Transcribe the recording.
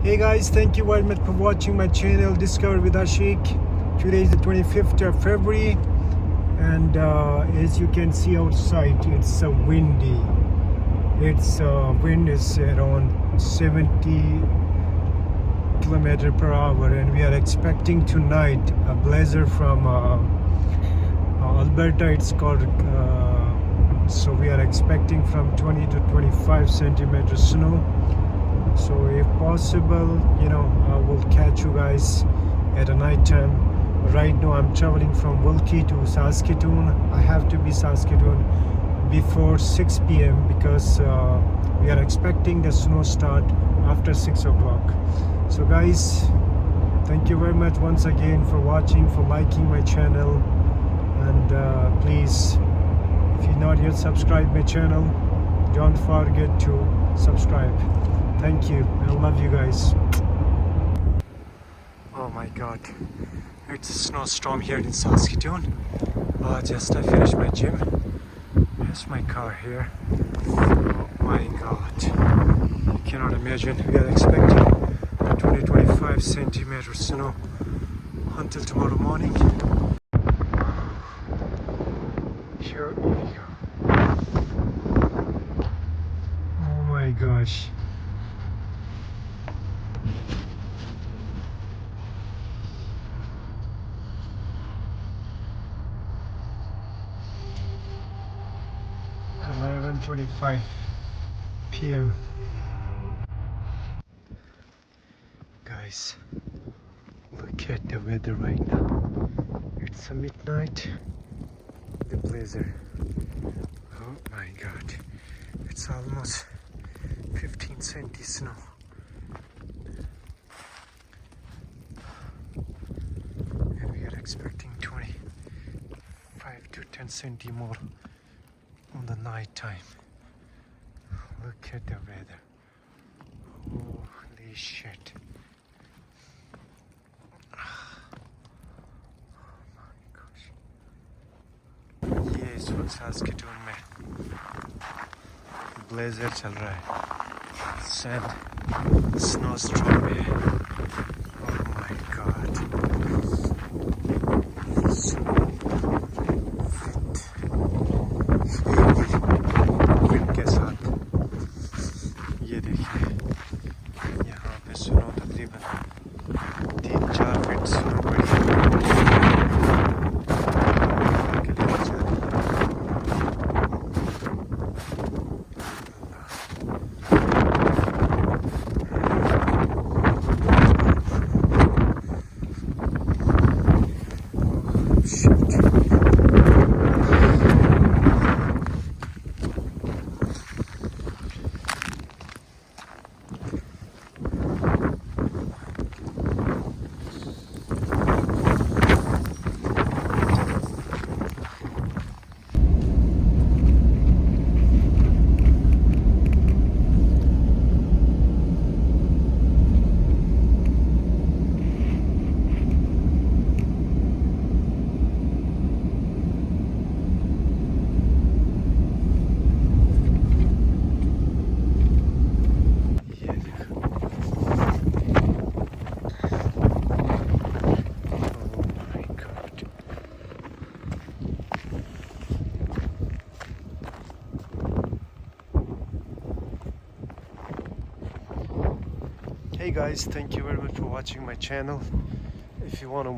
Hey guys, thank you very much for watching my channel Discover with Ashik. Today is the 25th of February and as you can see outside, it's windy. Its wind is around 70 kilometers per hour and we are expecting tonight a blizzard from Alberta. It's called so we are expecting from 20 to 25 centimeters snow. So if possible, I will catch you guys at a night time. Right now I'm traveling from Wilkie to Saskatoon. I have to be Saskatoon before 6 p.m. because we are expecting the snow start after 6 o'clock. So guys, thank you very much once again for watching, for liking my channel, and please, if you're not yet subscribed my channel, don't forget to subscribe. Thank you. I love you guys. Oh my god, it's a snowstorm here in Saskatoon. Just I finished my gym. There's my car here. Oh my god, you cannot imagine. We are expecting 20-25 centimeters snow until tomorrow morning. Here we go. Oh my gosh. .25 p.m. Guys, look at the weather right now. It's a midnight. The blizzard. Oh my god. It's almost 15 centi snow. And we are expecting 25 to 10 centi more on the night time. Look at the weather. Holy shit. Oh my gosh. ये इस वक्त सास्केटून में blazer चल रहा है. Sand snowstorm है. Oh my god. Wind के साथ ये देखिए, यहाँ पे सुनो तकरीबन 3-4 फीट सुनो पड़ी है. Hey guys, thank you very much for watching my channel. If you want to